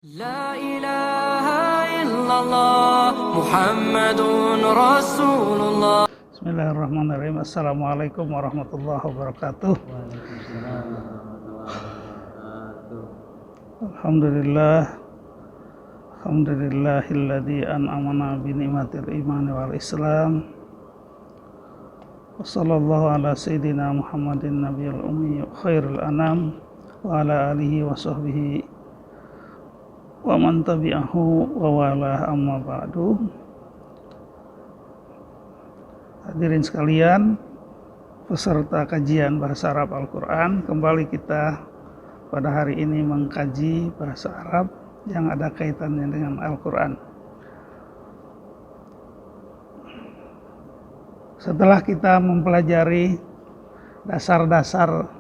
لا إله إلا الله محمد رسول الله. Bismillahirrahmanirrahim. Assalamualaikum warahmatullahi wabarakatuh. Alhamdulillahilladzi an'amana bi ni'matil imani wal islam. Wassallallahu ala sayyidina Muhammadin nabiyil ummi khairul anam wa ala alihi wa sahbihi wa man tabi'ahu wa wala amma ba'du. Hadirin sekalian, peserta kajian bahasa Arab Al-Quran, kembali kita pada hari ini mengkaji bahasa Arab yang ada kaitannya dengan Al-Quran. Setelah kita mempelajari dasar-dasar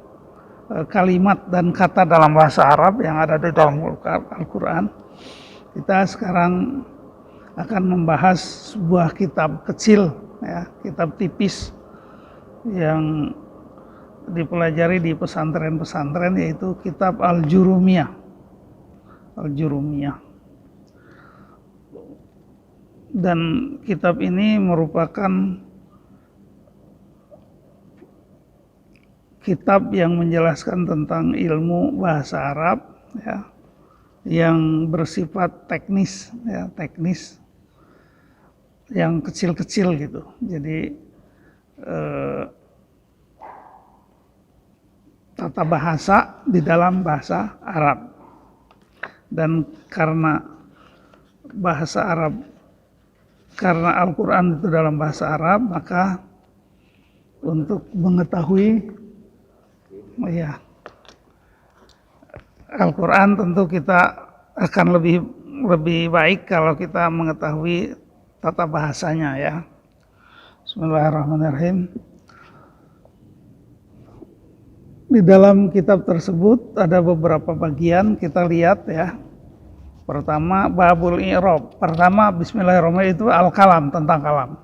kalimat dan kata dalam bahasa Arab yang ada di dalam Al-Quran, kita sekarang akan membahas sebuah kitab kecil, ya, kitab tipis yang dipelajari di pesantren-pesantren, yaitu kitab Al-Jurumiyah. Al-Jurumiyah. Dan kitab ini merupakan kitab yang menjelaskan tentang ilmu bahasa Arab, ya, yang bersifat teknis, ya, teknis yang kecil-kecil gitu. Jadi tata bahasa di dalam bahasa Arab. Dan karena bahasa Arab, karena Al-Quran itu dalam bahasa Arab, maka untuk mengetahui, ya, Al-Quran tentu kita akan lebih baik kalau kita mengetahui tata bahasanya, ya. Bismillahirrahmanirrahim. Di dalam kitab tersebut ada beberapa bagian, kita lihat, ya. Pertama, babul i'rab. Pertama, bismillahirrahmanirrahim, itu al-kalam, tentang kalam.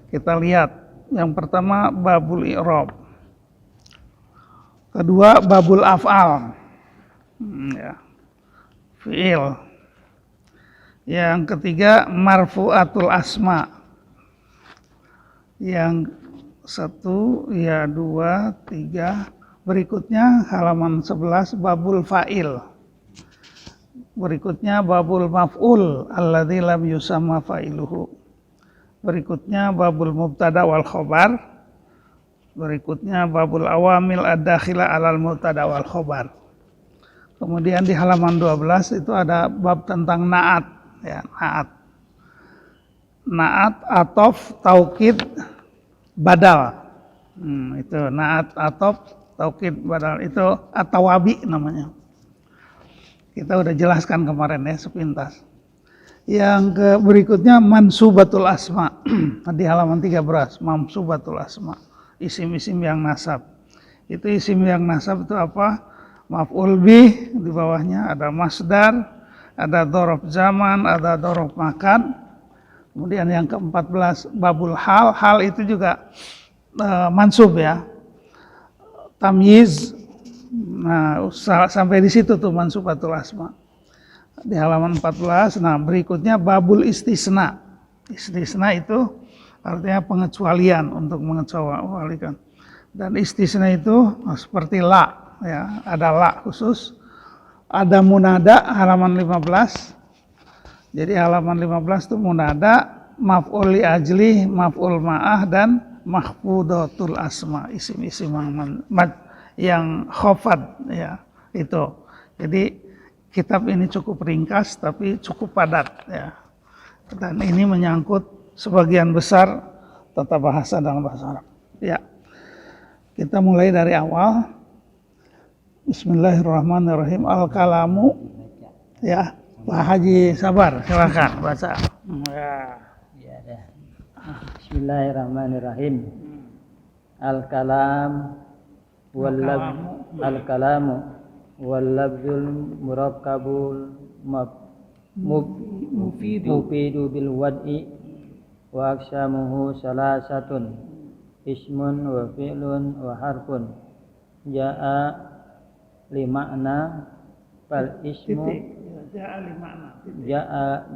Kita lihat yang pertama, babul i'rab. Kedua, babul af'al, ya, fi'il. Yang ketiga, marfu'atul asma. Yang satu, ya, dua, tiga. Berikutnya halaman 11, babul fa'il. Berikutnya babul maf'ul alladzi lam yusamma fa'iluhu. Berikutnya babul mubtada wal khobar. Berikutnya babul awamil ad-dakhila alal mubtada wal khobar. Kemudian di halaman 12 itu ada bab tentang na'at, ya, na'at. Na'at, atof, taukid, badal. Itu na'at, atof, taukid, badal, itu at-tawabi namanya. Kita udah jelaskan kemarin, ya, sepintas. Yang berikutnya mansubatul asma. Di halaman 13, mansubatul asma. Isim-isim yang nasab. Itu isim yang nasab itu apa? Maf'ul bih, di bawahnya ada masdar, ada dzaraf zaman, ada dzaraf makan. Kemudian yang ke-14 babul hal. Hal itu juga mansub, ya. Tamyiz. Nah, sampai di situ tuh mansubatul asma. Di halaman 14. Nah, berikutnya babul istisna. Istisna itu artinya pengecualian, untuk mengecualikan. Dan istisna itu seperti la, ya, ada la khusus. Ada munada, halaman 15. Jadi halaman 15 itu munada, maf'ul li ajli, maf'ul ma'ah, dan mahfudatul asma, isim-isim yang khafad, ya, itu. Jadi kitab ini cukup ringkas tapi cukup padat, ya. Dan ini menyangkut sebagian besar tata bahasa dalam bahasa Arab. Ya, kita mulai dari awal. Bismillahirrahmanirrahim. Al-kalamu, ya, Pak Haji sabar, silakan baca. Ya, dah. Bismillahirrahmanirrahim. Al-kalam al-kalamu wal lafzul murakkabul mufidu bil wad'i wa aqsamuhu salasatun, ismun wa fi'lun wa harfun ja'a li ma'na fal ismu titik ja'a li makna titik.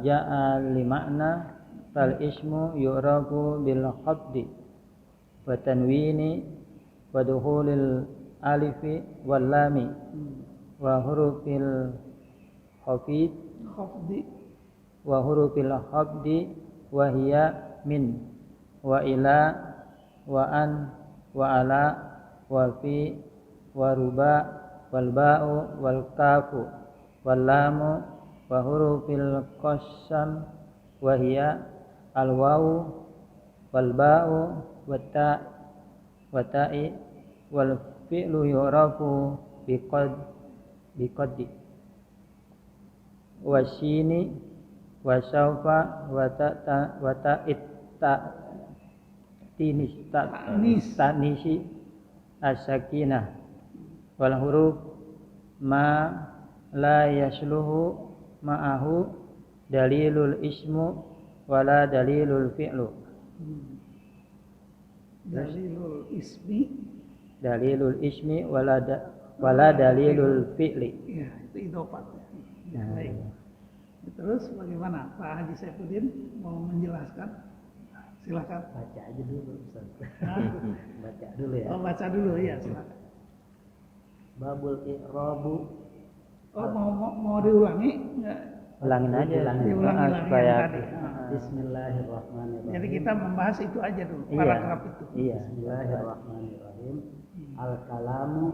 ja'a li makna fal ismu yu'rafu bil khabdi wa tanwini wa dukhulil alifi wal lami wa hurufil khafid Khafdi wa hurufil khabdi wa hiya min wa ila wa an wa ala wa fi wa ruba wal ba'u wal kafu wal lamu wa hurufil qasam wa hiya al wawu wal ba'u wat ta wa ta'i wal fi'lu yu'rafu biqaddi wa shini wa sawfa wa ta'it tanisi as-sakinah wal huruf ma la yasluhu ma'ahu dalilul ismu wala dalilul fi'lu. dalilul ismi wala dalilul fi'li. ya itu idofat ya. Baik. Terus bagaimana Pak Haji Saifuddin mau menjelaskan? Silakan. Baca aja dulu Ustaz. Baca dulu ya. Oh, baca dulu ya, silakan. Babul i'rabu. Oh, mau diulangi? Enggak. Ulangin aja Diulangi lagi supaya yang tadi. Bismillahirrahmanirrahim. Jadi kita membahas itu aja dulu, Iya. paragraf itu. Iya, Bismillahirrahmanirrahim. Al-kalamu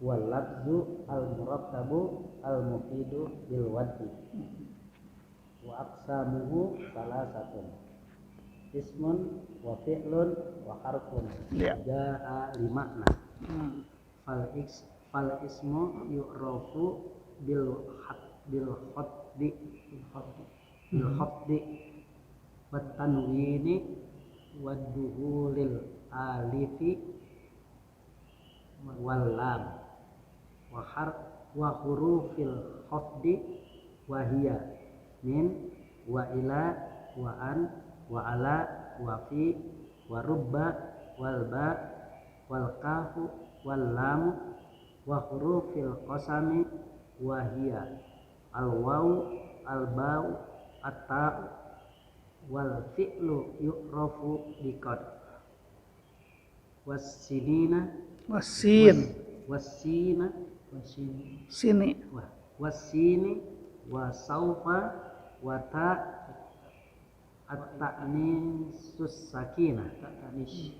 wal lafzu al-murakkabu al-mufidu bil wad'i. Wa aqsamuhu salasatun. Ismun wa fi'lun wa harfun. Iya. Ja'a li makna. Fal ismu yu'rafu bil khafdi wat tanwini wad duhulil alifi wal lam wa hurufil khafdi wa hiya min wa ila wa an wa ala wa fi wa rubba wal ba wal kafu wal lam wa hurufil qasami wa hiya al waw al ba'u at-ta wal fi'lu yu'rafu biqad was-sinina Wasin, was-sina sini. was-sini wa saufa wa ta at-ta'nisus sakinah ta'nis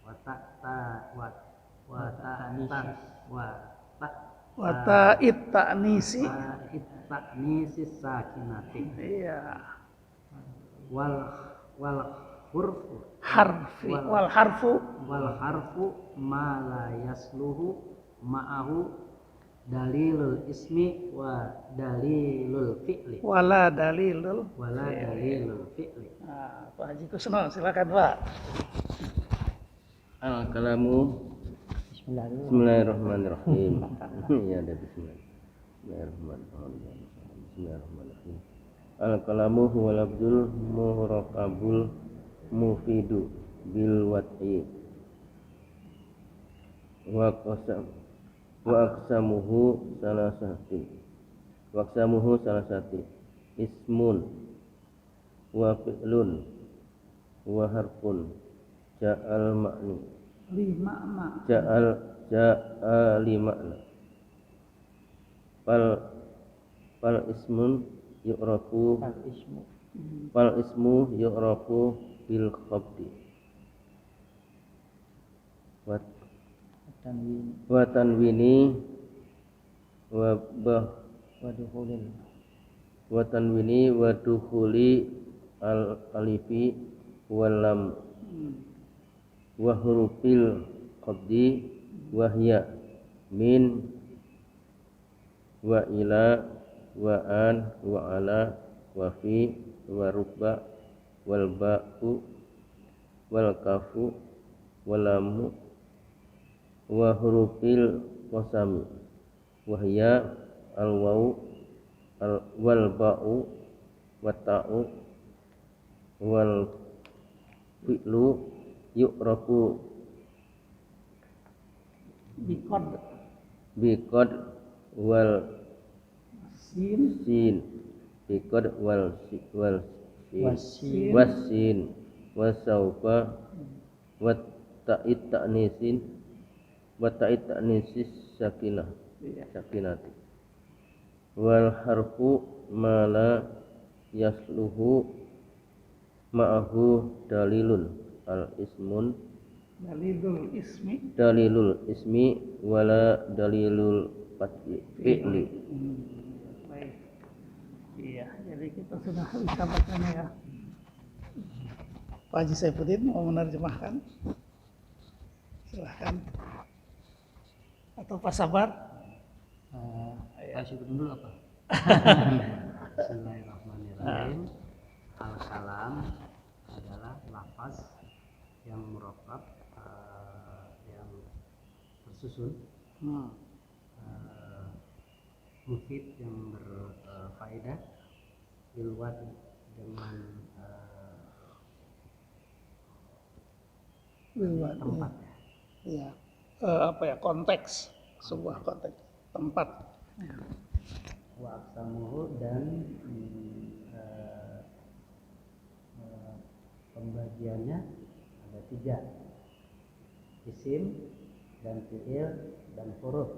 wa ta wa ta Wata'it ta'nisi. ta'nisis sakinati Iya. wal hurfu Harfi wal harfu ma la yasluhu ma'ahu dalilul ismi wa dalilul fi'li wala dalilul. fi'li. Nah, Pak Haji Kusno, silakan Pak. Al-kalamu Bismillahirrahmanirrahim. Ya ada Bismillahirrahmanirrahim. Al-kalamu huwa lafzul murakabul mufidu bil wad'i wa aqsamuhu salasati ismun wa fi'lun wa harfun ja'al ma'ni ja'a li makna fal ismu yu'rafu bil khabdi wa tanwini wa dukhuli al alifi wal lam wa hurufil qabdi wa hiya min wa ila wa an wa ala wa fi wa rubba wal ba'u wal kafu wal lamu wa hurufil qasami wa hiya al waw wal ba'u wa ta'u wal fi'lu yu'rafu biqad wal sin sin biqad wal sin wasin wasin wasaufa wa ta'it ta'nisis sakinati wal harfu mala yasluhu ma'ahu dalilun al ismun dalilul ismi wala dalilul fi'li. Baik. Iya, jadi kita sudah bisa bacanya ya. Pak Haji Saifuddin mau menerjemahkan? Silahkan. Atau Pak Sabar? kasih dulu apa? Bismillahirrahmanirrahim. Al-kalam adalah lafaz yang murakkab, yang tersusun, mufid yang berfaedah, bilwad dengan tempat. Iya. Apa ya, konteks, sebuah konteks, tempat. Wa aqsamuhu dan pembagiannya ada 3, isim dan fi'il dan huruf.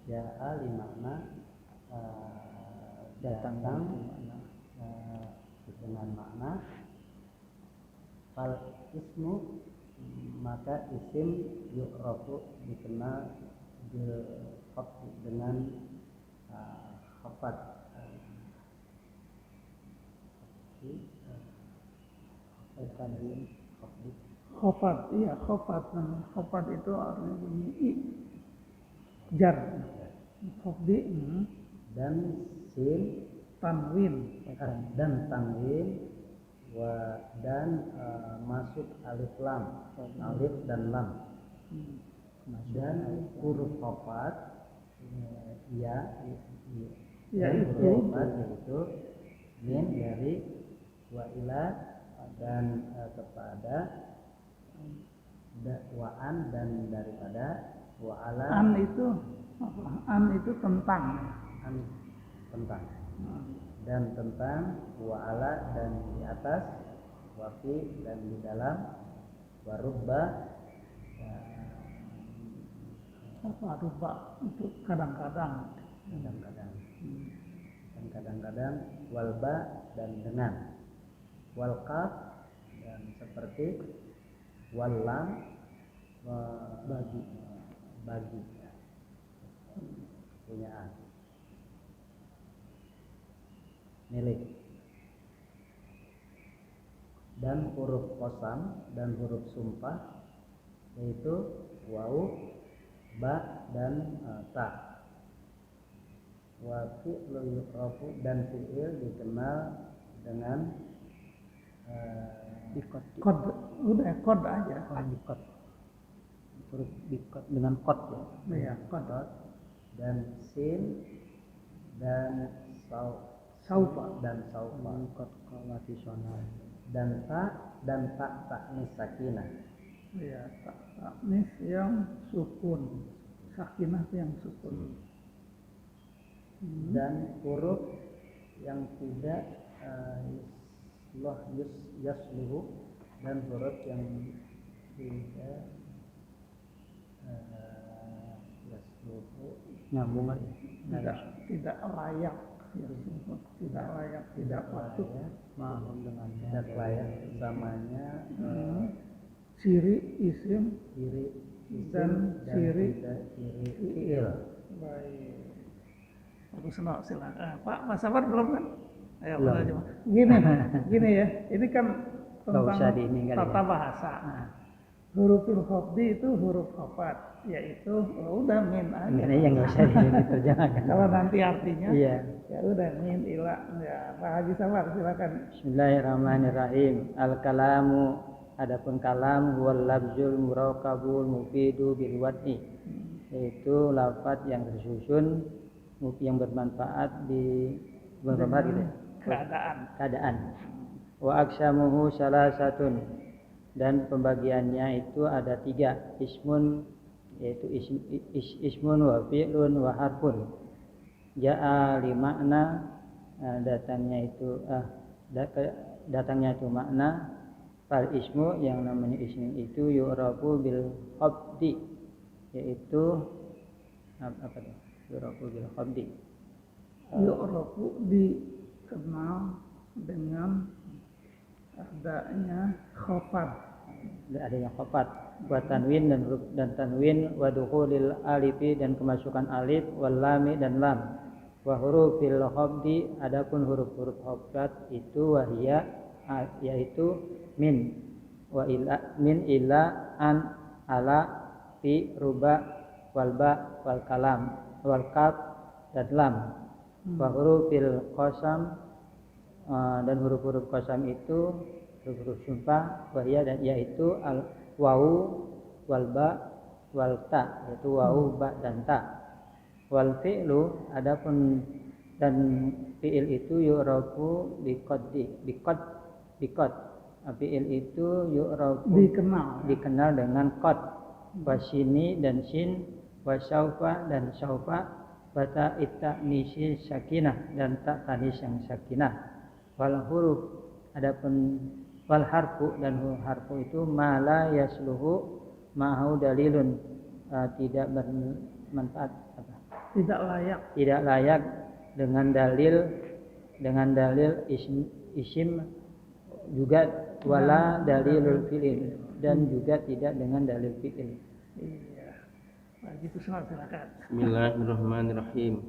Ja'a limakna datang dengan makna. Fal ismu, maka isim yu'rafu dikenal dengan khafat. Khofat, iya khofat. Khofat itu artinya bunyi i, jar. Khofdi, Dan sin tanwin. dan tanwin dan masuk alif lam, alif dan lam. Dan huruf khafat huruf khafat yaitu min dari wa ila dan kepada, wa'an dan daripada, wa'ala An itu apa? An itu tentang. tentang, dan tentang, wa'ala dan di atas, wafi dan di dalam, warubba Apa rupa itu kadang-kadang. dan kadang-kadang, walba dan dengan, walqaf dan seperti, wallam bagi punyaan, milik. Dan huruf qasam dan huruf sumpah yaitu waw, ba dan ta. Wa fi'lu yuqrafu dan fi'il dikenal dengan Kod, udah kod aja. huruf bikot dengan kod ya. Iya, kod. Dan sin dan Saufa. dan saufa kod kondisional dan tak taknis sakinah. Iya, taknis yang sukun. Sakinah itu yang sukun. Dan huruf yang tidak yasluhu dan huruf yang tidak yasluhu nyambung Tidak layak. Tidak layak, tidak patut. tidak layak samanya Ciri isim ciri dan ciri fi'il. baik. Bagus, silakan. Pak Sabar belum kan? Ayo, Belum. aja. Gini ya. Ini kan tentang tata bahasa. Huruful khafdi itu huruf khafat, yaitu udah min aja. Ini yang nggak usah diterjemahkan. Kalau nanti artinya, Iya. ya udah min ila. Ya, Pak Haji Sabar silakan. Bismillahirrahmanirrahim. Al-kalamu, adapun kalam, wal labzul murakkabul mufidu bil wad'i, yaitu lafaz yang tersusun yang bermanfaat gitu ya? Keadaan. Wa aqsamuhu salasatun, dan pembagiannya itu ada 3. Ismun yaitu ismun wa fi'lun wa harfun. Ja'a li makna, datangnya itu makna. Fal ismu, yang namanya ismu itu yu'rafu bil khabdi, yaitu apa tuh? Yu'rafu bil khabdi. Yu'rafu dikenal dengan adanya khafat. Adanya khafat, wa tanwin dan huruf dan tanwin, wa dukhulil alifi dan kemasukan alif, wal lami dan lam. Wa hurufil khabdi, adapun huruf-huruf khafat itu wahia, yaitu min, wa ila, min, ila, an, ala, fi, ruba, wal ba, wal kalam, wal kaf dan lam. Wa hurufil qasam, dan huruf-huruf qasam itu huruf-huruf sumpah, wahia dan yaitu al wau, wal ba, wal ta, yaitu wau, ba dan ta. Wal fi'lu, adapun dan fi'il itu yu'rafu biqad. Fi'il itu yu'rafu dikenal dengan qad, wasini dan sin, wasaufa dan saufa, bata ita'nisi sakinah dan tak tanis yang sakinah. Wal huruf, adapun wal harfu dan harfu itu mala yasluhu ma'hu dalilun, tidak bermanfaat, tidak layak dengan dalil isim juga, wala dalilul fi'il, dan juga tidak dengan dalil fi'il. Iya. Begitu semua, silakan. Bismillahirrahmanirrahim.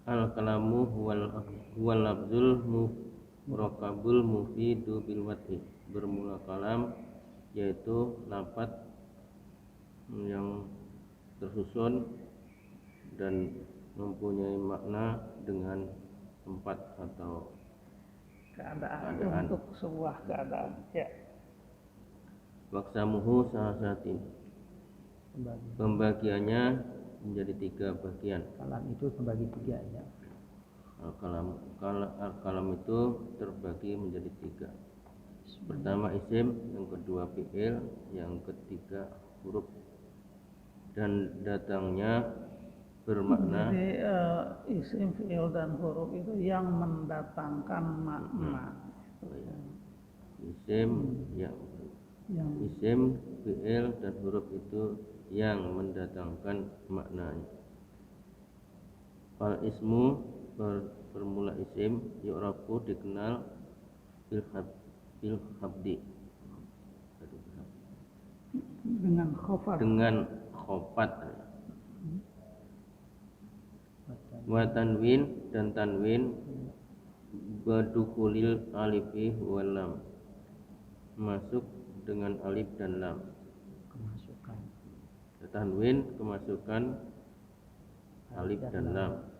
Al-kalamu huwal lafzul murakabul mufidu bil wad'i. Bermula kalam yaitu lafaz yang tersusun dan mempunyai makna dengan tempat atau Keadaan untuk sebuah keadaan. Ya. Waqsamuhu sahasatin. Pembagiannya menjadi 3 bagian. Kalam itu terbagi 3 ya. Al-kalam itu terbagi menjadi 3. Pertama isim, yang kedua fi'il, yang ketiga huruf. Dan datangnya bermakna. Jadi isim, fi'il dan huruf itu yang mendatangkan makna. Isim, isim, fi'il dan huruf itu yang mendatangkan maknanya. Fal ismu, bermula isim, yu'rafu dikenal bil khabdi, Dengan khafat. Wa tanwin dan tanwin, badukulil alifi wal lam, masuk dengan alif dan lam. Tanwin kemasukan alif dan lam.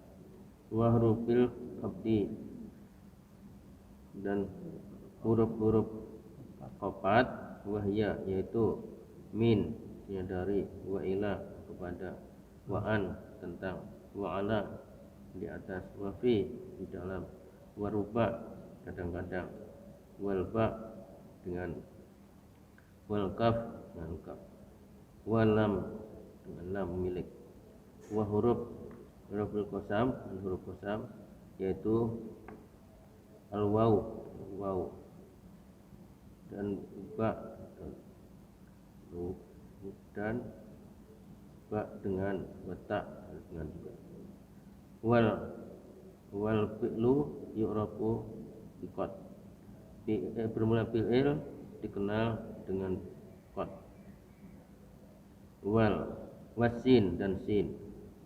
Wa hurufil khabdi, dan huruf-huruf khafat, wahya yaitu min, dari, wa ila kepada, wa an tentang, wa ala di atas, wa fi di dalam, wa ruba kadang-kadang, wal ba dengan, wal kaf dengan kaf, wa lam dengan lam milik, wa huruful qasam dan huruf qasam yaitu al waw dan ba dan ba dengan wata dengan juga. Wal fi'lu yu'rafu biqad. Bermula fi'il dikenal dengan qad. Wasin dan sin,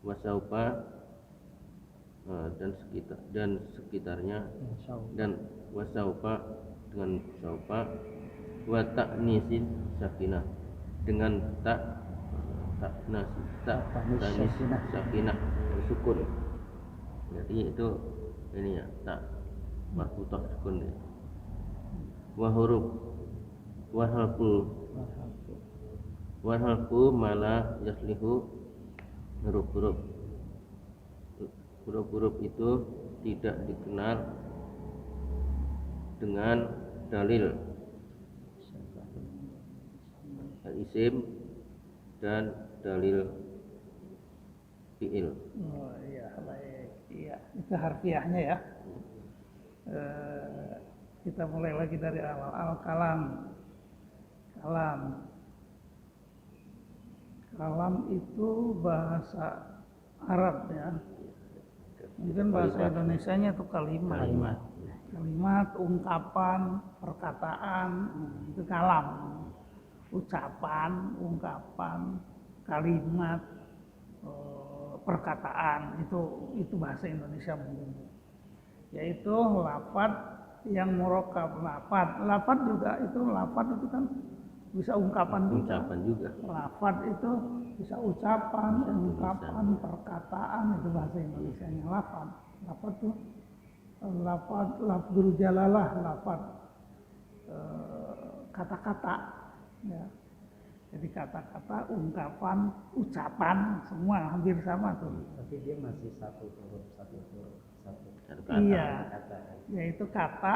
wasaufa dan sekitarnya, dan wasaufa dengan saufa, wa ta'nisin sakinah dengan tanis sakinah sukun. Jadi itu ini ya, tak marfuthah sukun ya. Wa harfu mala yaslihu, huruf-huruf itu tidak dikenal dengan dalil al-isim dan dalil fi'il. Oh iya, baik. Iya, itu harfiahnya ya. Kita mulai lagi dari awal. Al-kalam. Kalam. Kalam itu bahasa Arab ya. Mungkin bahasa Indonesianya itu kalimat. Kalimat, ungkapan, perkataan, itu kalam. Ucapan, ungkapan, kalimat, perkataan, itu bahasa Indonesia mungkin. Yaitu lafadz yang murakkab. Lafadz juga itu, lafadz itu kan bisa ungkapan juga. Lafadz itu bisa ucapan, ungkapan, perkataan, itu bahasa Indonesianya lafadz. Lafadz itu lafdzul jalalah, lafadz kata-kata ya. Jadi kata-kata, ungkapan, ucapan, semua hampir sama tuh. Tapi dia masih satu huruf. Iya, yaitu kata.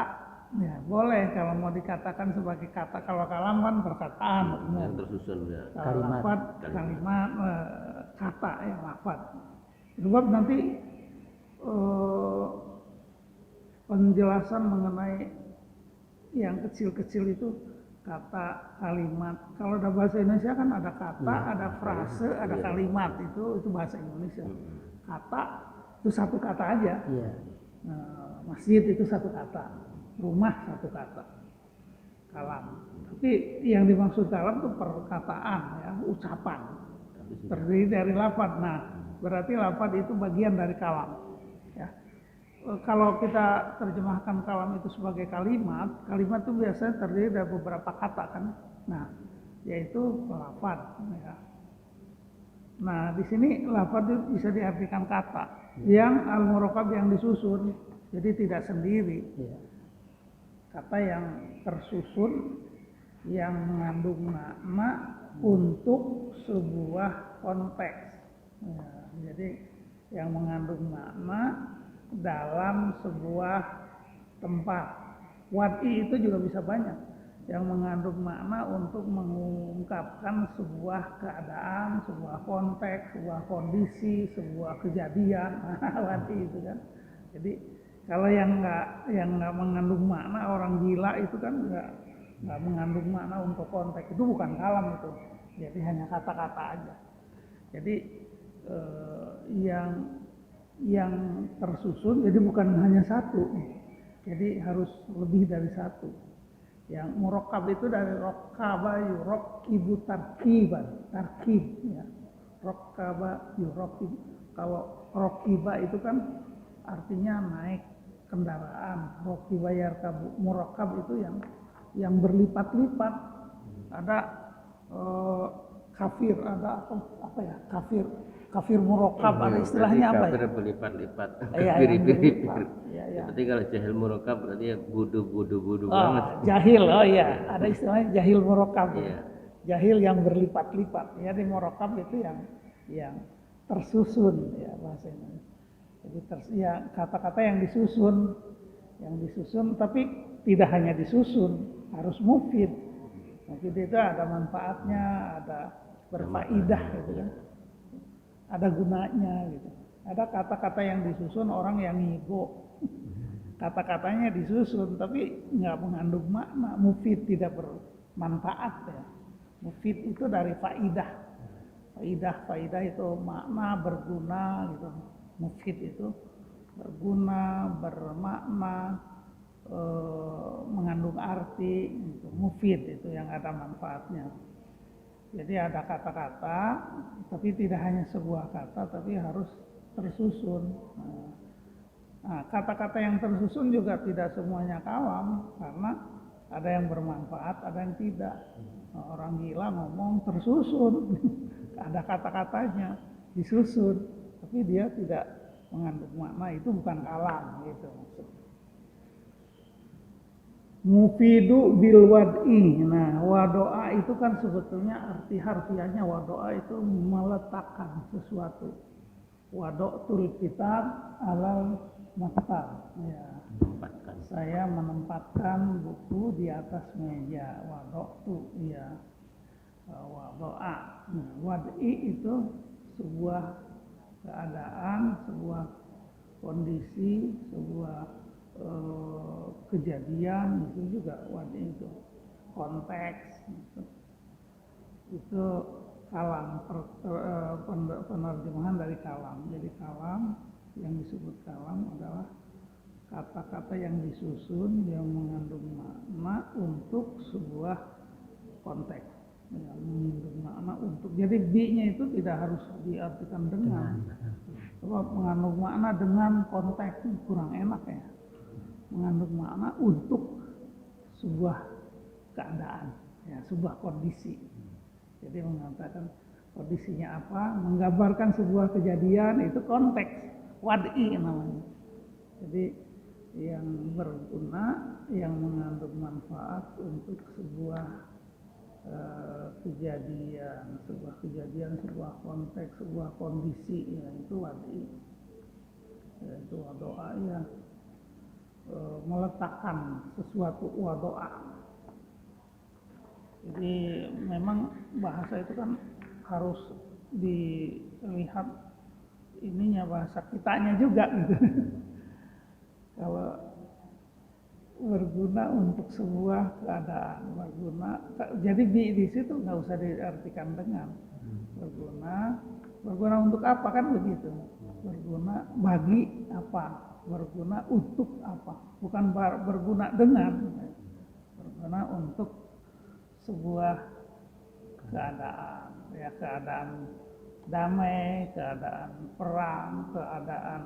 Ya, boleh kalau mau dikatakan sebagai kata. Kalau kalam kan perkataan. Yang tersusun ya. Kalau lafadz, kalimat, kata ya lafadz. Sebab nanti penjelasan mengenai yang kecil-kecil itu kata, kalimat. Kalau dalam bahasa Indonesia kan ada kata, ada frase, ada kalimat. Itu bahasa Indonesia. Kata itu satu kata aja. Masjid itu satu kata, rumah satu kata. Kalam. Tapi yang dimaksud kalam itu perkataan ya, ucapan. Terdiri dari lafadz. Nah, berarti lafadz itu bagian dari kalam. Ya. Kalau kita terjemahkan kalam itu sebagai kalimat itu biasanya terdiri dari beberapa kata kan. Nah, yaitu lafadz ya. Nah, di sini lafadz itu bisa diartikan kata yang al-murakkab yang disusun. Jadi tidak sendiri. Kata yang tersusun yang mengandung makna untuk sebuah konteks. Ya, jadi yang mengandung makna dalam sebuah tempat. Wad'i itu juga bisa banyak. Yang mengandung makna untuk mengungkapkan sebuah keadaan, sebuah konteks, sebuah kondisi, sebuah kejadian. Wad'i itu kan. Jadi kalau yang nggak mengandung makna, orang gila itu kan nggak mengandung makna untuk konteks. Itu bukan kalam itu. Jadi hanya kata-kata aja. Jadi yang tersusun jadi bukan hanya satu, jadi harus lebih dari satu. Yang murakkab itu dari rakkaba yurakkibu tarkiban, tarkib ya. Rakkaba yurakib. Kalau rakkiba itu kan artinya naik kendaraan. Rakkiba yarkabu. Murakkab itu yang berlipat-lipat. Ada kafir, ada apa ya? Kafir murakkab, ada istilahnya apa ya? Kafir berlipat-lipat. Iya, Berarti kalau jahil murakkab berarti ya budu banget. Jahil, oh iya, ada istilahnya jahil murakkab. Iya. Jahil yang berlipat-lipat. Ya, di murakkab itu yang tersusun ya bahasa Indonesia. Jadi kata-kata yang disusun, tapi tidak hanya disusun, harus mufid. Mufid itu ada manfaatnya, ada berfaedah gitu kan. Ada gunanya gitu. Ada kata-kata yang disusun orang yang ngigo. Kata-katanya disusun tapi nggak mengandung makna, mufid, tidak bermanfaat ya. Mufid itu dari faedah. Faedah itu makna, berguna gitu. Mufid itu berguna, bermakna, mengandung arti gitu. Mufid itu yang ada manfaatnya. Jadi ada kata-kata, tapi tidak hanya sebuah kata, tapi harus tersusun. Nah, kata-kata yang tersusun juga tidak semuanya kalam, karena ada yang bermanfaat, ada yang tidak. Nah, orang gila ngomong tersusun, ada kata-katanya disusun, tapi dia tidak mengandung makna, itu bukan kalam gitu maksudnya. Mufidu bil wad'i. Nah, wadoa itu kan sebetulnya arti harfiahnya wadoa itu meletakkan sesuatu. Wado'tul kitab alal maktab. Ya. Saya menempatkan buku di atas meja. Wado'tu ya. wadoa. Nah, wad'i itu sebuah keadaan, sebuah kondisi, sebuah kejadian, itu juga wad'i itu konteks gitu. Itu kalam, penerjemahan dari kalam. Jadi kalam, yang disebut kalam adalah kata-kata yang disusun yang mengandung makna untuk sebuah konteks, yang mengandung makna untuk. Jadi bi-nya itu tidak harus diartikan dengan, sebab mengandung makna dengan konteks kurang enak ya. Mengandung makna untuk sebuah keadaan, ya, sebuah kondisi. Jadi mengatakan kondisinya apa, menggambarkan sebuah kejadian, itu konteks, wad'i namanya. Jadi yang berguna, yang mengandung manfaat untuk sebuah kejadian, sebuah konteks, sebuah kondisi, ya, itu wad'i. Itu wadoa, ya, meletakkan sesuatu, wadoa. Jadi memang bahasa itu kan harus dilihat ininya, bahasa kitanya juga gitu. Kalau berguna untuk sebuah keadaan, berguna. Jadi di situ nggak usah diartikan dengan berguna untuk apa, kan begitu. Berguna bagi apa, berguna untuk apa, bukan berguna dengan. Berguna untuk sebuah keadaan, ya, keadaan damai, keadaan perang, keadaan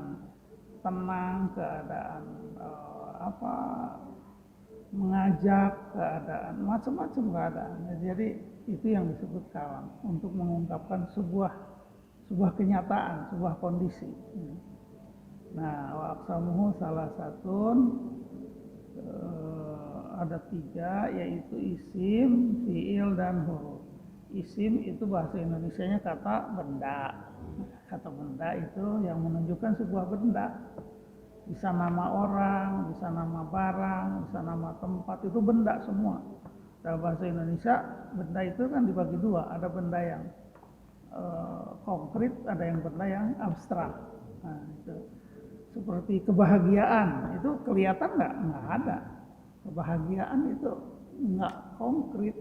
tenang, keadaan mengajak, keadaan macam-macam keadaan. Jadi itu yang disebut kalam, untuk mengungkapkan sebuah kenyataan, sebuah kondisi. Nah, wa aqsamuhu salah satu, ada 3, yaitu isim, fiil, dan huruf. Isim itu bahasa Indonesianya kata benda. Kata benda itu yang menunjukkan sebuah benda. Bisa nama orang, bisa nama barang, bisa nama tempat, itu benda semua. Dalam bahasa Indonesia, benda itu kan dibagi 2. Ada benda yang konkret, ada yang benda yang abstrak. Nah, itu seperti kebahagiaan, itu kelihatan nggak? Nggak ada. Kebahagiaan itu nggak konkret.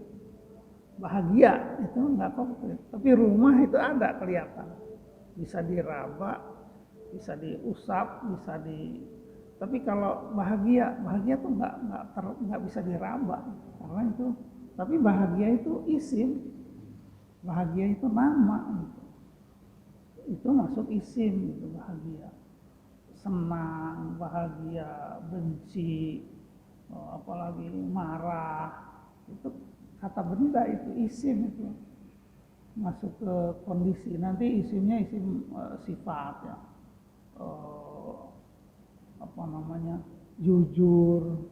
Bahagia itu nggak konkret. Tapi rumah itu ada, kelihatan. Bisa diraba, bisa diusap, tapi kalau bahagia tuh nggak bisa diraba, karena itu. Tapi bahagia itu isim, bahagia itu nama, itu masuk isim, itu bahagia. Senang, bahagia, benci, apalagi marah, itu kata benda, itu isim, itu masuk ke kondisi. Nanti isimnya isim sifat, ya. Jujur,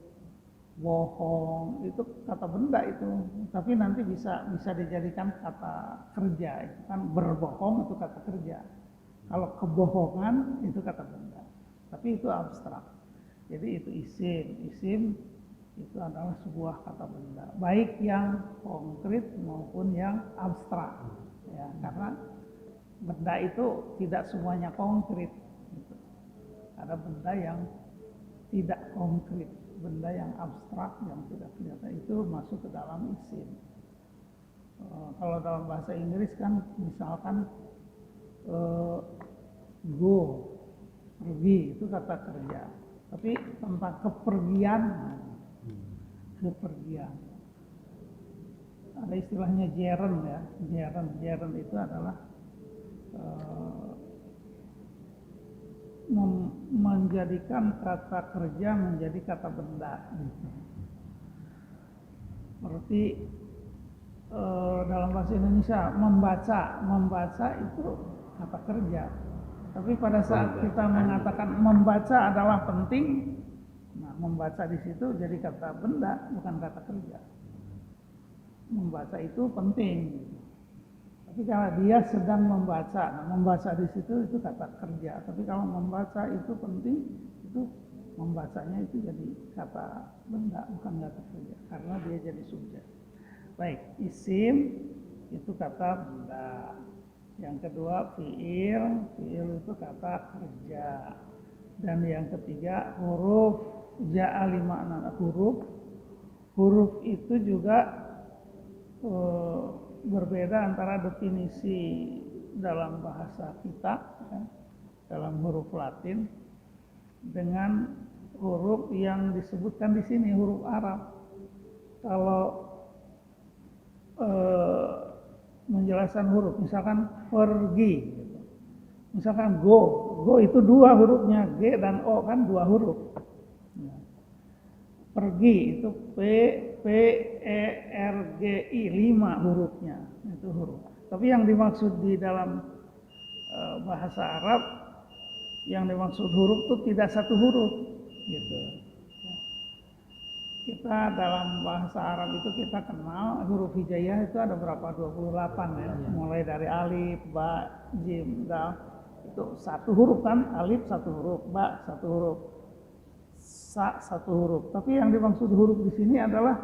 bohong, itu kata benda itu. Tapi nanti bisa dijadikan kata kerja, itu kan berbohong itu kata kerja. Kalau kebohongan itu kata benda. Tapi itu abstrak. Jadi itu isim itu adalah sebuah kata benda, baik yang konkret maupun yang abstrak, ya, karena benda itu tidak semuanya konkret, gitu. Ada benda yang tidak konkret, benda yang abstrak, yang tidak kelihatan, itu masuk ke dalam isim. Kalau dalam bahasa Inggris kan misalkan go, pergi, itu kata kerja. Tapi tentang kepergian ada istilahnya gerund, ya. Gerund itu adalah menjadikan kata kerja menjadi kata benda, gitu. Seperti dalam bahasa Indonesia membaca itu kata kerja. Tapi pada saat kita mengatakan membaca adalah penting, nah, membaca di situ jadi kata benda, bukan kata kerja. Membaca itu penting. Tapi kalau dia sedang membaca, nah, membaca di situ itu kata kerja. Tapi kalau membaca itu penting, itu membacanya itu jadi kata benda, bukan kata kerja, karena dia jadi subjek. Baik, isim, itu kata benda. Yang kedua fiil itu kata kerja. Dan yang ketiga huruf ja'a li ma'na. Huruf itu juga berbeda antara definisi dalam bahasa kita ya, dalam huruf Latin dengan huruf yang disebutkan di sini huruf Arab. Kalau menjelaskan huruf, misalkan pergi, gitu. Misalkan go itu dua hurufnya, G dan O kan dua huruf. Nah, pergi itu P E R G I 5 hurufnya, itu huruf. Tapi yang dimaksud di dalam bahasa Arab, yang dimaksud huruf itu tidak satu huruf, gitu. Kita dalam bahasa Arab itu kita kenal huruf hijaiyah itu ada berapa? 28 ya. Mulai dari alif, ba, jim, dal. Itu satu huruf kan? Alif satu huruf, ba satu huruf, sa satu huruf. Tapi yang dimaksud huruf di sini adalah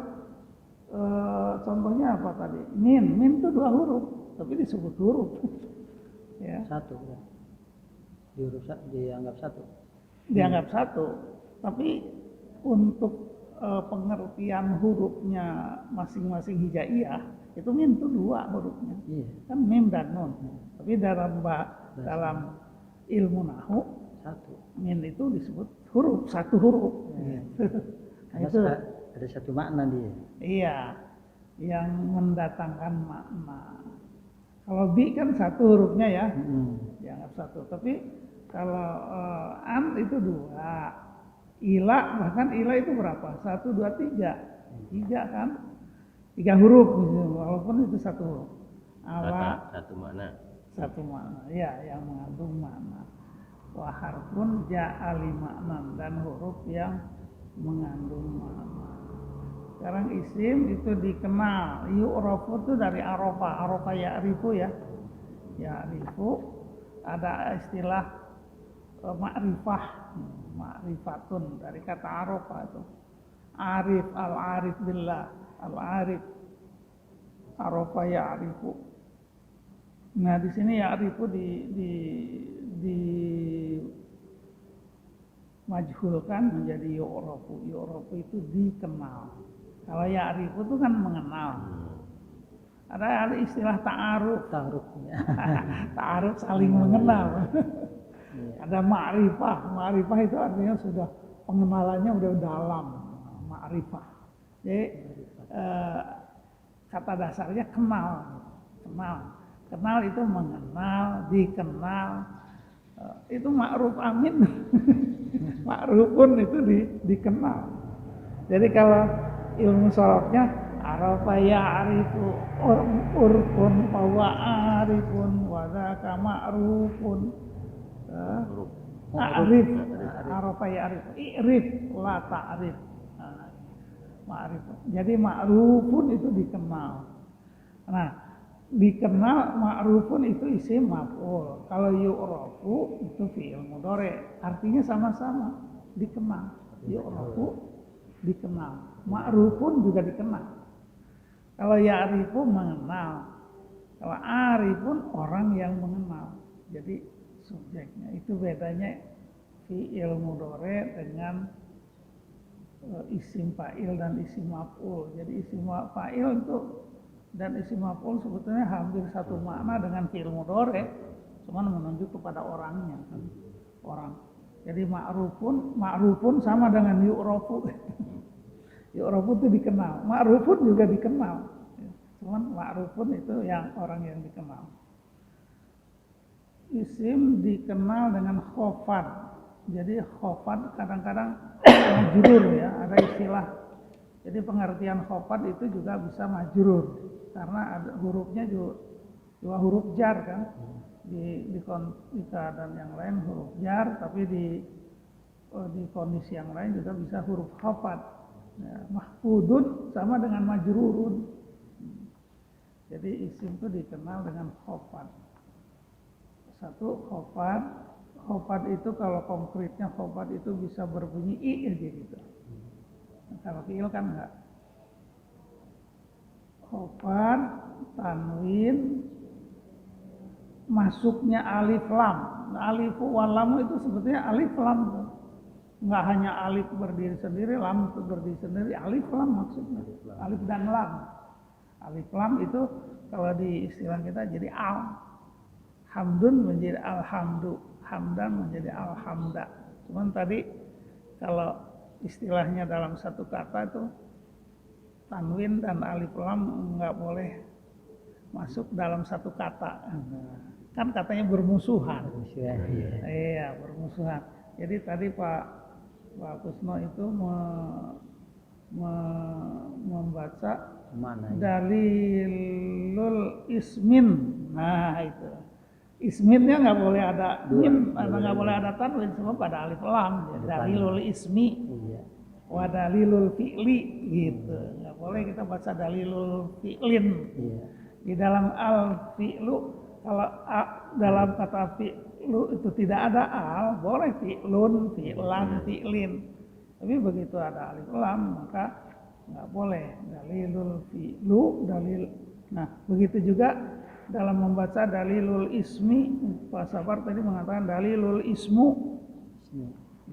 contohnya apa tadi? Min itu dua huruf, tapi disebut huruf. Ya. Satu ya. Dianggap satu. Dianggap satu. Tapi untuk pengertian hurufnya masing-masing hijaiyah itu min itu dua hurufnya, kan mim dan nun. Tapi dalam ilmu nahu Satu. min itu disebut huruf, satu huruf. Nah, itu Ada satu makna dia. iya yang mendatangkan makna. Kalau bi kan satu hurufnya ya, dianggap satu. Tapi kalau an itu dua. Ila, bahkan ila itu berapa? 1, 2, 3. 3 kan? 3 huruf gitu, walaupun itu satu huruf. Ala satu makna. Satu makna, ya yang mengandung makna. Wa harfun ja'a li makna, dan huruf yang mengandung makna. Sekarang isim itu dikenal. Yu'rafu itu dari arofa. Arofa ya'rifu ya. Ya'rifu ada istilah ma'rifah. Ma'rifatun dari kata arofa itu. Arif, al-arif billah, al-arif. Arofa ya'rifu. Nah di sini ya'rifu di majhulkan menjadi yu'rafu. Yu'rafu itu dikenal. Kalau ya'rifu itu kan mengenal. Ada istilah ta'aruf. Ta'aruf saling mengenal. Ada ma'rifah. Ma'rifah itu artinya sudah pengenalannya udah dalam. Ma'rifah. Jadi kata dasarnya kenal. Kenal itu mengenal, dikenal. Itu ma'ruf amin. Ma'rufun itu dikenal. Jadi kalau ilmu sorofnya arafa ya'rifu urfun fawa arifun wa dzaka ma'rufun. Ta'rif, arafa ya'rifu, i'rif la ta'rif. Ma'rif. Jadi ma'rufun itu dikenal. Nah, dikenal ma'rufun itu isim maf'ul. Kalau yu'rafu itu fi'il mudhari. Artinya sama-sama, dikenal. Yu'rafu dikenal. Ma'rufun juga dikenal. Kalau ya'rifu mengenal. Kalau arifun orang yang mengenal. Jadi subjeknya itu bedanya fi'il mudhari dengan isim fa'il dan isim maf'ul. Jadi isim fa'il itu dan isim maf'ul sebetulnya hampir satu makna dengan fi'il mudhari, cuman menunjuk kepada orangnya kan. Orang. Jadi ma'rufun sama dengan yu'rafu. Yu'rafu itu dikenal, ma'rufun juga dikenal. Cuman ma'rufun itu yang orang yang dikenal. Isim dikenal dengan khofad. Jadi khofad kadang-kadang majrur ya, ada istilah. Jadi pengertian khofad itu juga bisa majrur karena ada hurufnya juga dua huruf jar kan. Di keadaan yang lain huruf jar, tapi di kondisi yang lain juga bisa huruf khofad. Ya, mahfudun sama dengan majrurun. Jadi isim itu dikenal dengan khofad. Satu khofad itu kalau konkretnya khofad itu bisa berbunyi i aja gitu. Nah, kalau fi'il kan enggak. khofat, tanwin, masuknya alif lam. Nah, alif wal lam itu sebetulnya alif lam tuh. Nggak hanya alif berdiri sendiri, lam itu berdiri sendiri, alif lam maksudnya. Alif dan lam. Alif lam itu kalau di istilah kita jadi al. Hamdun menjadi alhamdu, hamdan menjadi alhamda. Cuman tadi kalau istilahnya dalam satu kata itu tanwin dan alif lam nggak boleh masuk dalam satu kata. Kan katanya bermusuhan. Iya, bermusuhan. Jadi tadi Pak Kusno itu membaca dalilul ismin. Nah itu isminnya nggak boleh ada mim, nggak boleh ada tanwin, semua pada alif lam. Dalilul ismi, wa dalilul fi'li gitu. Nggak boleh kita baca dalilul fi'lin. Di dalam al fi'lu, kalau dalam kata fi'lu itu tidak ada al, boleh fi'lun, fi'lan, fi'lin. Tapi begitu ada alif lam maka nggak boleh. Dalilul fi'lu, dalil. Nah begitu juga dalam membaca dalilul ismi, Pak Sabar tadi mengatakan dalilul ismu,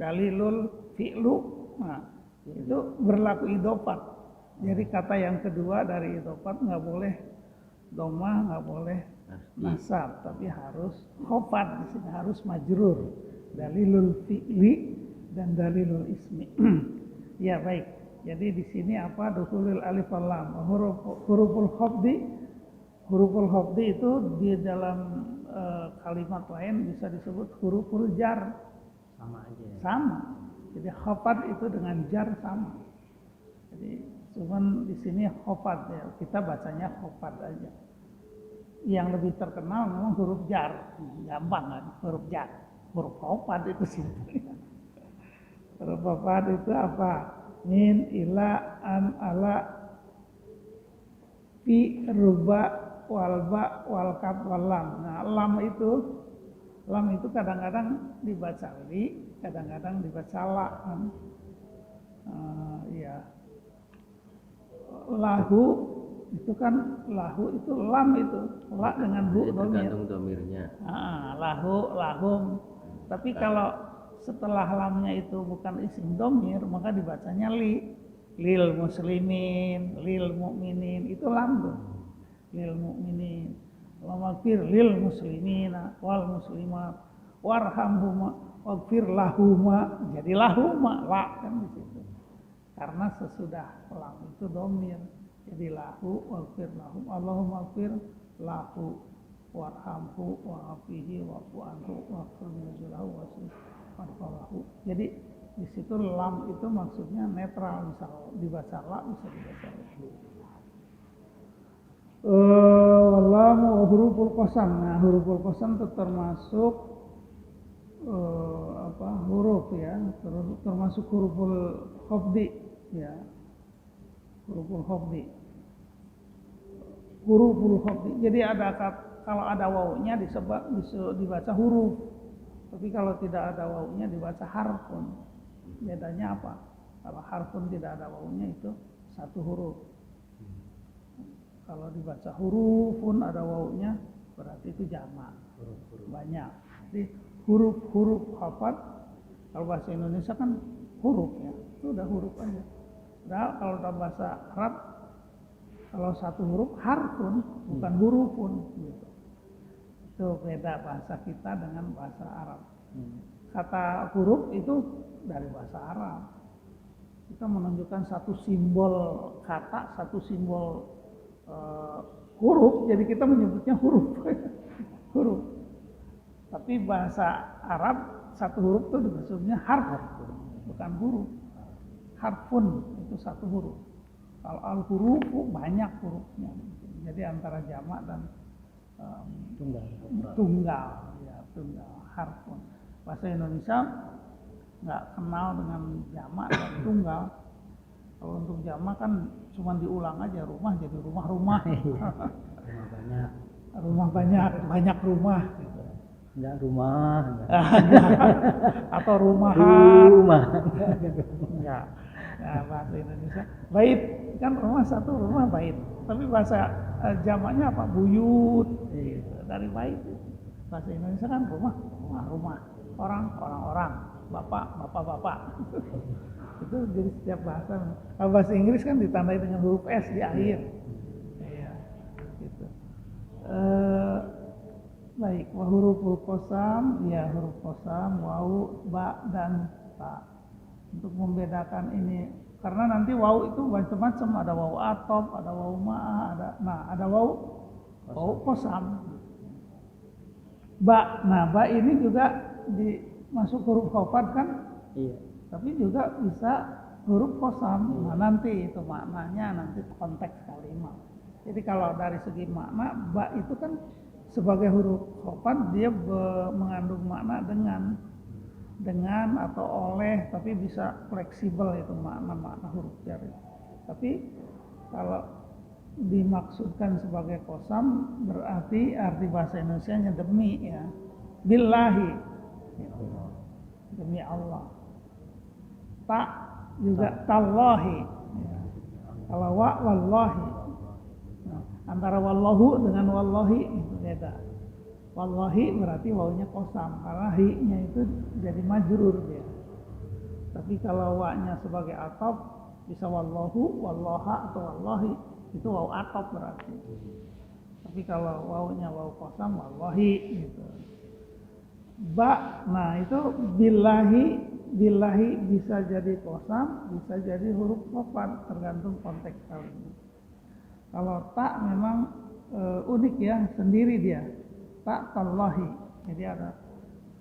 dalilul fi'lu. Nah itu berlaku idofat. Jadi kata yang kedua dari idofat nggak boleh domah, nggak boleh nasab, tapi harus khofat, di sini harus majrur. Dalilul fi'li dan dalilul ismi. Ya baik. Jadi di sini apa? Dukhulul alif wal lam. Huruful khafdi. Huruful khafdi itu di dalam kalimat lain bisa disebut huruful jar. Sama aja. Sama. Jadi khafat itu dengan jar sama. Jadi cuman di sini khafat ya. Kita bacanya khafat aja. Yang lebih terkenal memang huruf jar. Gampang kan? Huruf jar. Huruf khafat itu simpelnya. Huruf khafat itu apa? Min, ila, an, ala, fi, ruba, walba, walkaf, walam. Nah, lam itu kadang-kadang dibaca li, kadang-kadang dibaca la. Ya. Lahu itu kan lahu itu lam itu la dengan bu domir. Tergantung domirnya. Lahu, lahum. Tapi kalau setelah lamnya itu bukan isim domir, maka dibacanya li. Lil muslimin, lil mu'minin, itu lam tuh. Lil mu'minin. Waghfir lil muslimina wal muslimat warhamhuma waghfir lahuma. Jadi lahuma, la kan di situ. Karena sesudah lam itu domir. Jadi lahu waghfir lahum. Allahumma waghfir lahu warhamhu wa'afihi wa'fu anhu waghfir lahu wasu. Jadi di situ lam itu maksudnya netral, misal dibaca la bisa dibaca lam huruful qasam. Nah huruful qasam itu termasuk huruf ya, termasuk huruful khafdi ya, huruful khafdi. Huruful khafdi. Jadi kalau ada wawunya dibaca huruf. Tapi kalau tidak ada wawunya dibaca harfun. Bedanya apa? Kalau harfun tidak ada wawunya itu satu huruf. Kalau dibaca hurufun ada wawunya berarti itu jamak. Banyak. Jadi huruf-huruf hafat kalau bahasa Indonesia kan huruf ya. Itu udah huruf aja. Padahal kalau dalam bahasa Arab kalau satu huruf harfun bukan hurufun gitu. Itu beda bahasa kita dengan bahasa Arab. Kata huruf itu dari bahasa Arab. Kita menunjukkan satu simbol kata, satu simbol huruf, jadi kita menyebutnya huruf. Huruf. Tapi bahasa Arab satu huruf itu maksudnya harf, bukan huruf. Harfun itu satu huruf. Kalau al-huruf banyak hurufnya. Jadi antara jamak dan tunggal, harfun. Bahasa Indonesia nggak kenal dengan jamak dan tunggal. Kalau untuk jamak kan cuma diulang aja, rumah jadi rumah-rumah. Rumah banyak, banyak rumah. Gitu. Enggak rumah, enggak. Atau rumahan. Rumah. Enggak. Nah, bahasa Indonesia bait kan rumah, satu rumah bait. Tapi bahasa jamaknya apa? Buyut. Gitu. Dari bait. Bahasa Indonesia kan rumah, rumah. Orang, bapak. Itu jadi setiap bahasa. Kalau bahasa Inggris kan ditandai dengan huruf S di akhir. Iya. Gitu. Baik, wa huruful qasam, ya huruf qasam, wau, ba dan ta. Untuk membedakan ini, karena nanti wau itu macam-macam, ada wau atop, ada wau ma'ah, ada wau qasam. Ba, ba ini juga masuk huruf khafat kan? Iya. Tapi juga bisa huruf qasam. Nah, nanti itu maknanya, nanti konteks kalimat. Jadi kalau dari segi makna, ba itu kan sebagai huruf khafat dia mengandung makna dengan atau oleh, tapi bisa fleksibel itu makna huruf jar. Tapi kalau dimaksudkan sebagai qasam berarti arti bahasa Indonesianya demi, ya. Billahi. Demi Allah. Ta juga tallahi. Ya. Kalau wallahi. Nah, antara wallahu dengan wallahi itu beda. Wallahi berarti wawunya qasam, karena hi-nya itu jadi majrur dia. Tapi kalau wa-nya sebagai atop bisa wallahu, wallaha atau wallahi, itu waw atop berarti. Tapi kalau wawunya waw qasam, wallahi gitu. Ba, nah itu billahi bisa jadi qasam, bisa jadi huruf khafat, tergantung konteks kalimat. Kalau ta memang unik ya, sendiri dia. Ta tallahi. Jadi ada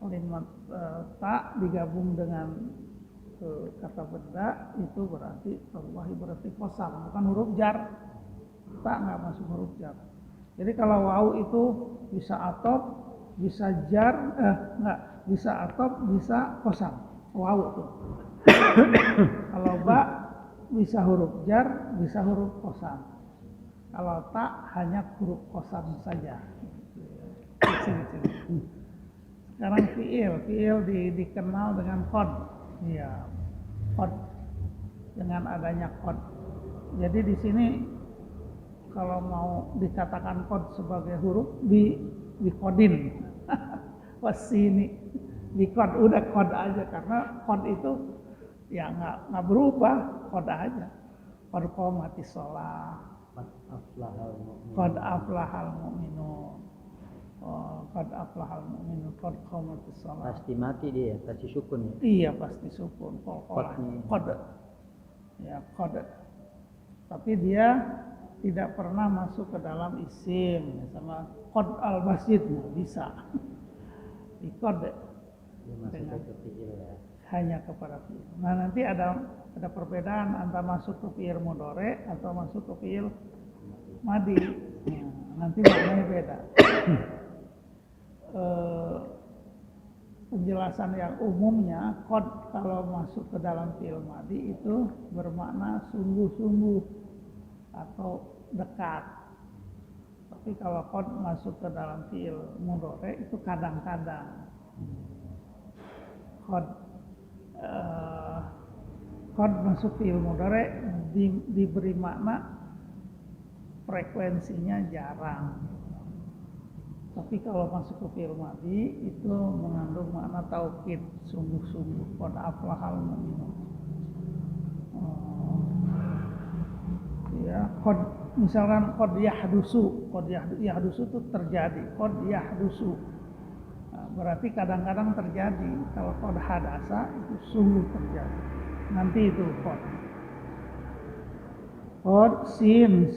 kalimat ta digabung dengan kata benda, itu berarti tallahi berarti qasam, bukan huruf jar. Ta nggak masuk huruf jar. Jadi kalau waw itu bisa atop, bisa jar, bisa atop, bisa qasam. Waw itu. Kalau ba bisa huruf jar, bisa huruf qasam. Kalau ta hanya huruf qasam saja. Sekarang fiil dikenal dengan qad. Ya, qad, dengan adanya qad. Jadi di sini kalau mau dikatakan qad sebagai huruf di qadin. Wasini di qad, udah qad aja, karena qad itu ya nggak berubah, qad aja. Qad qamatis shalah, qad aflahal mu'minun. Qad aflahal mu'minun, qad qamatis shalah. Pasti mati dia, pasti sukun ya. Iya, pasti sukun. Qad. Ya, qad. Tapi dia tidak pernah masuk ke dalam isim, sama qad al-masjid bisa. Di qad dengan hanya kepada fi'il. Nah, nanti ada perbedaan antara masuk ke fi'il mudhari atau masuk ke fi'il madi. Nah, nanti maknanya beda. Penjelasan yang umumnya, qad kalau masuk ke dalam fi'il madi itu bermakna sungguh-sungguh atau dekat. Tapi kalau qad masuk ke dalam fi'il mudhari itu kadang-kadang. Qad masuk fi'il mudhari diberi makna frekuensinya jarang. Tapi kalau masuk ke fi'il madi itu mengandung makna taukid, sungguh-sungguh. Qad aflahal mu'minun. Ya, misalkan qad yahdusu itu terjadi. Qad yahdusu. Nah, berarti kadang-kadang terjadi. Kalau qad hadasa itu sungguh terjadi. Nanti itu qad. Qad sin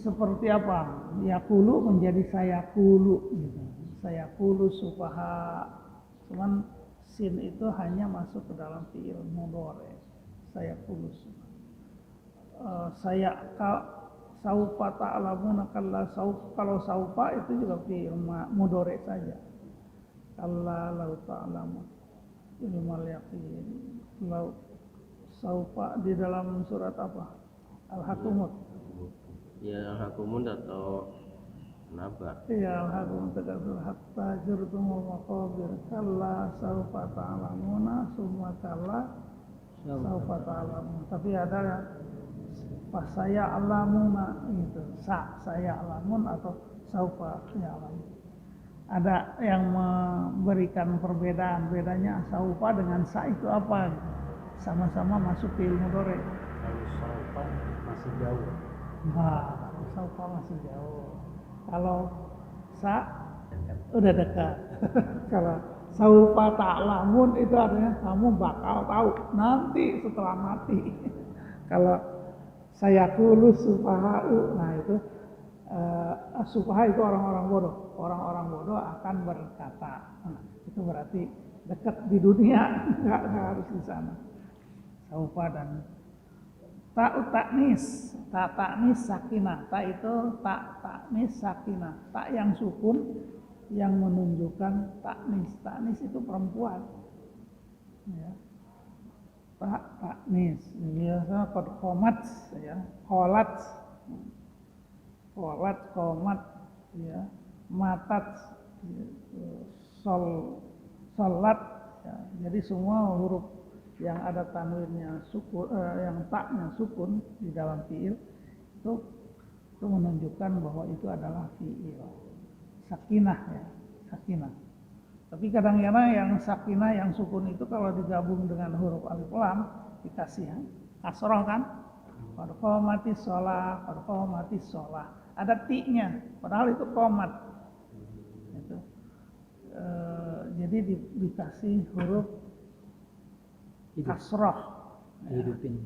seperti apa? Yaqulu menjadi sayaqulu gitu. Sayaqulu sufaha. Cuman sin itu hanya masuk ke dalam fi'il mudhari. Sayaqulu sufaha. Saufa ta'lamuna kalla kalau saufa itu juga fi'il mudhari saja. Kalla lau ta'lamun ilmal yaqin. Lau saufa di dalam surat apa? Al-Hakumut. Ya, Al-Hakumut atau nabah. Ya alhaqum takatsur hatta zurtumul maqabir kalla saufa ta'lamuna summa kalla saufa ta'lamun. Tapi ada yang pas saya alamuna gitu, saya alamun atau saufa ya'lamun. Ada yang memberikan perbedaan, bedanya saufa dengan sa itu apa? Sama-sama masuk ke ilmu dore. Kalau saufa masih jauh. Nah, saufa masih jauh. Kalau sa udah dekat. Kalau saufa ta'lamun itu artinya kamu bakal tahu nanti setelah mati. Kalau saya kulus sufaha'u, nah itu sufaha itu orang-orang bodoh. Orang-orang bodoh akan berkata, nah, itu berarti dekat di dunia, nggak harus di sana. Saufa dan taknis sakinah. Ta itu taknis sakinah. Tak yang sukun yang menunjukkan taknis. Taknis itu perempuan. Ya. Taknis. Biasa kod komat, ya. Kolat, ya. Matat, ya. Solat. Ya. Jadi semua huruf yang ada tanwinnya sukun, yang taknya sukun di dalam fiil itu menunjukkan bahwa itu adalah fiil sakinah, ya, sakinah. Tapi kadang-kadang yang sakinah yang sukun itu kalau digabung dengan huruf alif lam dikasih kasroh kan, qamatis shalah, ada ti-nya padahal itu qomat itu. Jadi dikasih huruf kasroh, Hidupin.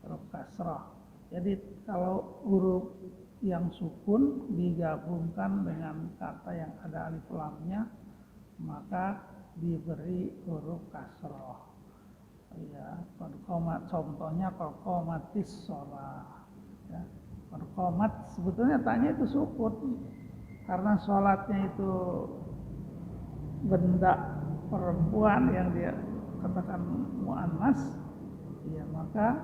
huruf kasroh. Jadi kalau huruf yang sukun digabungkan dengan kata yang ada alif lamnya, maka diberi huruf kasroh. Ya, contohnya qomatis shalah. Ya, qomat sebetulnya tanya itu sukun karena sholatnya itu benda perempuan yang dia katakan muannas, ya maka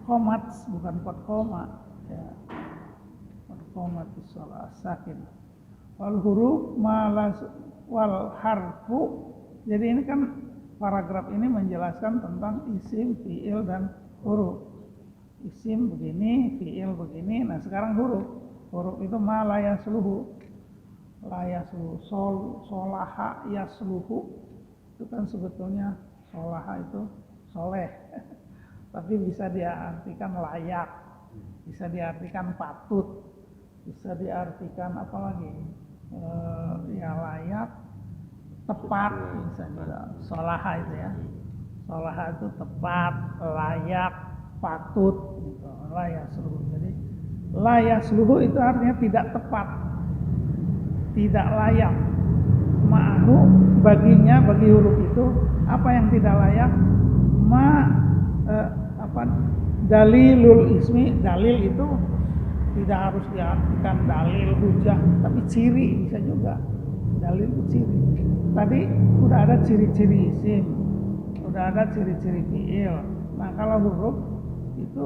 qomat bukan qoma, ya qomatis shalah sakin. Wal huruf malas wal harfu. Jadi ini kan paragraf ini menjelaskan tentang isim, fiil dan huruf. Isim begini, fiil begini. Nah sekarang huruf. Huruf itu ma la yasluhu, solaha yasluhu. Itu kan sebetulnya solaha itu soleh, tapi bisa diartikan layak, bisa diartikan patut, bisa diartikan apa lagi, ya layak, tepat, bisa juga solaha itu ya. Solaha itu tepat, layak, patut, gitu. Layak seluruh. Jadi layak seluruh itu artinya tidak tepat, tidak layak. Ma'ahu baginya, bagi huruf itu apa yang tidak layak? Dalilul ismi. Dalil itu tidak harus diartikan dalil hujah, tapi ciri bisa juga. Dalil itu ciri. Tadi udah ada ciri-ciri isim, udah ada ciri-ciri fiil. Nah kalau huruf itu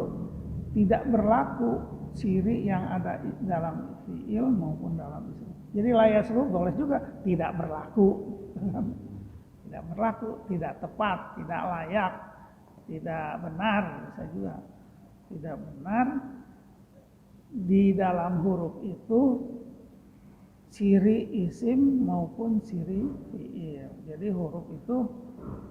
tidak berlaku ciri yang ada dalam fiil maupun dalam isim. Jadi layak seluruh boleh juga tidak berlaku, tidak berlaku, tidak tepat, tidak layak, tidak benar, bisa juga tidak benar. Di dalam huruf itu ciri isim maupun ciri fiil. Jadi huruf itu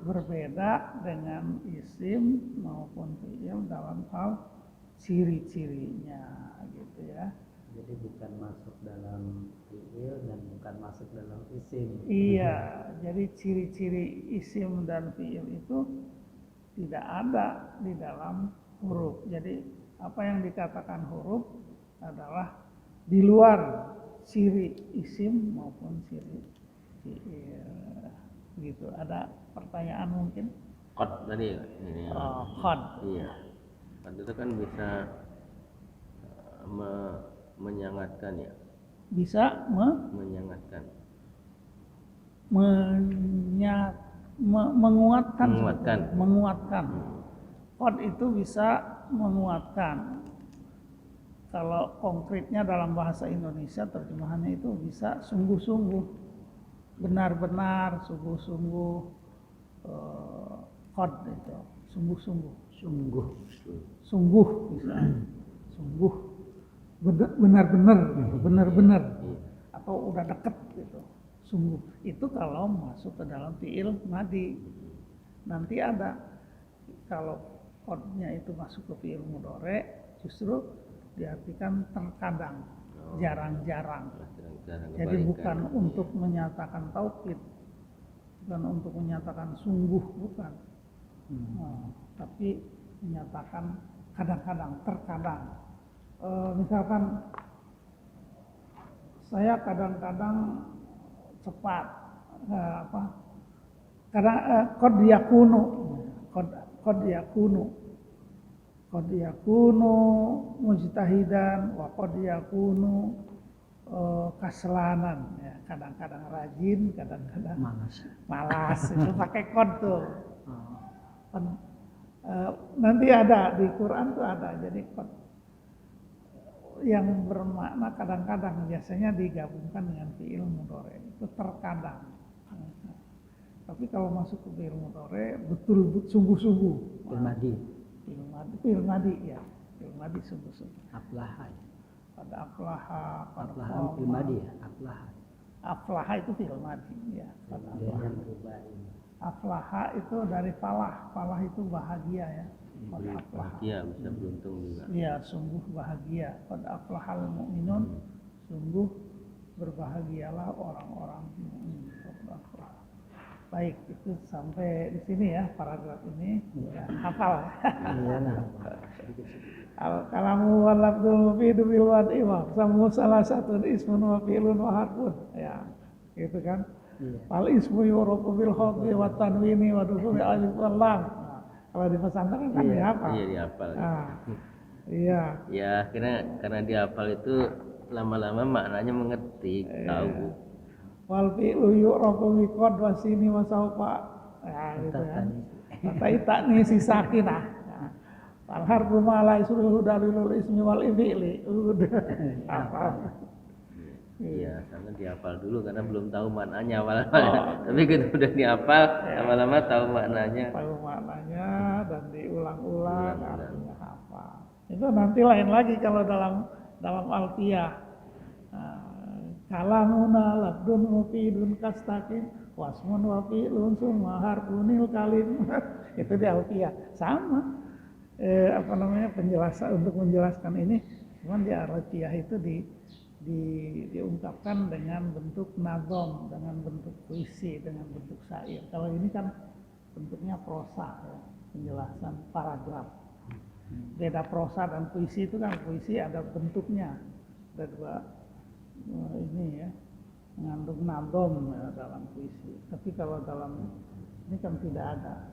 berbeda dengan isim maupun fiil dalam hal ciri-cirinya, gitu ya. Jadi bukan masuk dalam fiil dan bukan masuk dalam isim. Iya, jadi ciri-ciri isim dan fiil itu tidak ada di dalam huruf. Jadi apa yang dikatakan huruf adalah di luar ciri isim maupun ciri fiil. Gitu. Ada pertanyaan mungkin? Qad tadi ini. Qad. Iya. Qad itu kan bisa menyangatkan ya. Bisa Menyangatkan. Menguatkan. Menguatkan. Qad itu bisa menguatkan. kalau konkretnya dalam bahasa Indonesia terjemahannya itu bisa sungguh-sungguh, benar-benar, sungguh-sungguh, qad itu, sungguh-sungguh, sungguh bisa, sungguh, benar-benar, benar-benar, atau udah deket gitu, sungguh. Itu kalau masuk ke dalam fi'il madi. Nanti ada kalau qadnya itu masuk ke fi'il mudhari justru diartikan terkadang, jarang-jarang. Jadi bukan untuk menyatakan taukid, bukan untuk menyatakan sungguh, bukan. Tapi menyatakan kadang-kadang, terkadang. Misalkan saya kadang-kadang cepat, kadang qad yakunu mujtahidan wa qad yakunu kaslanan, ya, kadang-kadang rajin, kadang-kadang malas. Itu pakai qad tuh. Nanti ada di Quran tuh ada, jadi qad yang bermakna kadang-kadang, biasanya digabungkan dengan fi'il mudhari, itu terkadang. Tapi kalau masuk ke fi'il mudhari betul sungguh-sungguh. Fi'il madi ya. Fi'il madi sungguh-sungguh. Aflaha. Pada aflaha, Aflaha fi'il madi ya, aflaha. Aflaha itu fi'il madi ya. Pada aflaha itu dari falah. Falah itu bahagia ya. Bahagia, bisa beruntung juga. Iya, sungguh bahagia. Qad aflahal mu'minun, sungguh berbahagialah orang-orang mukmin. Baik, itu sampai di sini ya paragraf ini. Ya, hafal. Al-kalamu wal lafdzul mufidu bil wad'i wa samu salah satu ismun wa fi'lun wa harfun. Ya, gitu kan? Fal ismu yurafu bil khafdi wa tanwini wa dukhuli alif wal lam. Kalau di pesantren kan dihafal. Iya, dihafal. Iya. Ya, karena dihafal itu lama-lama maknanya mengerti, tahu. Wal fi'lu yu'rafu bi qad wa sini wa sawfa. Ya, gitu kan. Kata nih si sakinah. Al harfu ma la yusrihu dalilul ismi wal fi'li. Udah. Hafal. Iya, karena dihafal dulu karena belum tahu maknanya awal-awal. Tapi kita udah dihafal, lama-lama tahu maknanya. Tahu maknanya dan diulang-ulang, artinya hafal. Itu nanti lain lagi kalau dalam alfiyah. Kalamuna lafdun mufidun kastakin wasmun wa fi'lun summa harfunil kalim. Itu di alfiyah. Sama. Penjelasan untuk menjelaskan ini, cuman di alfiyah itu diungkapkan dengan bentuk nazom, dengan bentuk puisi, dengan bentuk syair. Kalau ini kan bentuknya prosa, ya, penjelasan paragraf. Beda prosa dan puisi itu kan, puisi ada bentuknya, ada dua ini ya, mengandung nazom ya, dalam puisi. Tapi kalau dalam ini kan tidak ada,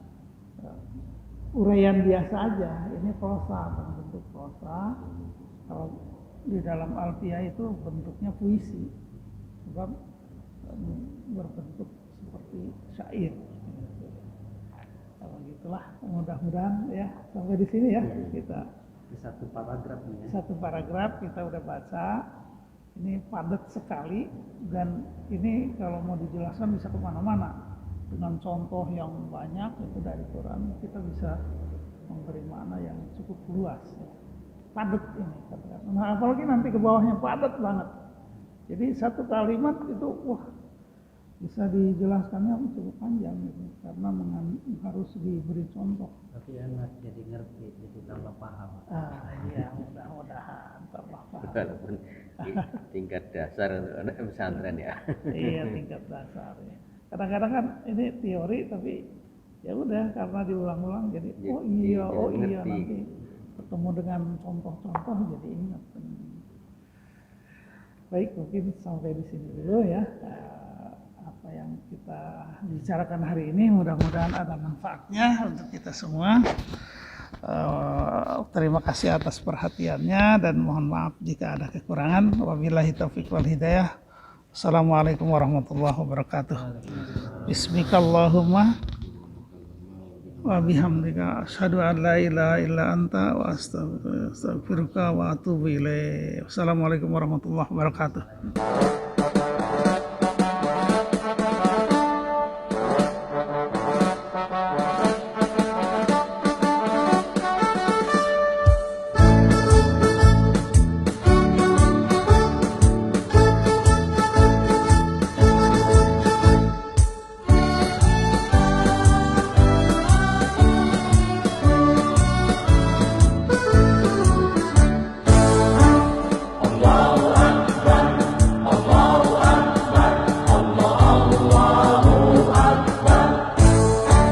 uraian biasa aja. Ini prosa, bentuk prosa. Kalau di dalam alfiyah itu bentuknya puisi, sebab berbentuk seperti syair. Kalau gitulah, mudah-mudahan ya sampai di sini ya kita. Di satu paragraf nih ya. Satu paragraf kita udah baca. Ini padat sekali dan ini kalau mau dijelaskan bisa kemana-mana dengan contoh yang banyak itu dari Quran, kita bisa memberi makna yang cukup luas. Ya. Padat ini kata-kata. Nah, apalagi nanti ke bawahnya padat banget. Jadi satu kalimat itu bisa dijelaskannya cukup panjang gitu, karena harus diberi contoh. Tapi enak jadi ngerti, jadi tambah paham. Iya, mudah-mudahan tambah paham. Walaupun tingkat dasar untuk anak pesantren ya. Iya, tingkat dasar ya. Kadang-kadang kan ini teori tapi ya udah karena diulang-ulang jadi iya nanti ketemu dengan contoh-contoh jadi ingat. Baik, mungkin sampai di sini dulu ya apa yang kita bicarakan hari ini. Mudah-mudahan ada manfaatnya untuk kita semua. Terima kasih atas perhatiannya dan mohon maaf jika ada kekurangan. Wabillahi taufiq wal hidayah. Assalamualaikum warahmatullahi wabarakatuh. Bismikallahumma wa bihamdika asyhadu an la ilaha illa anta wa astaghfiruka wa atubu ilaik. Wassalamualaikum warahmatullahi wabarakatuh.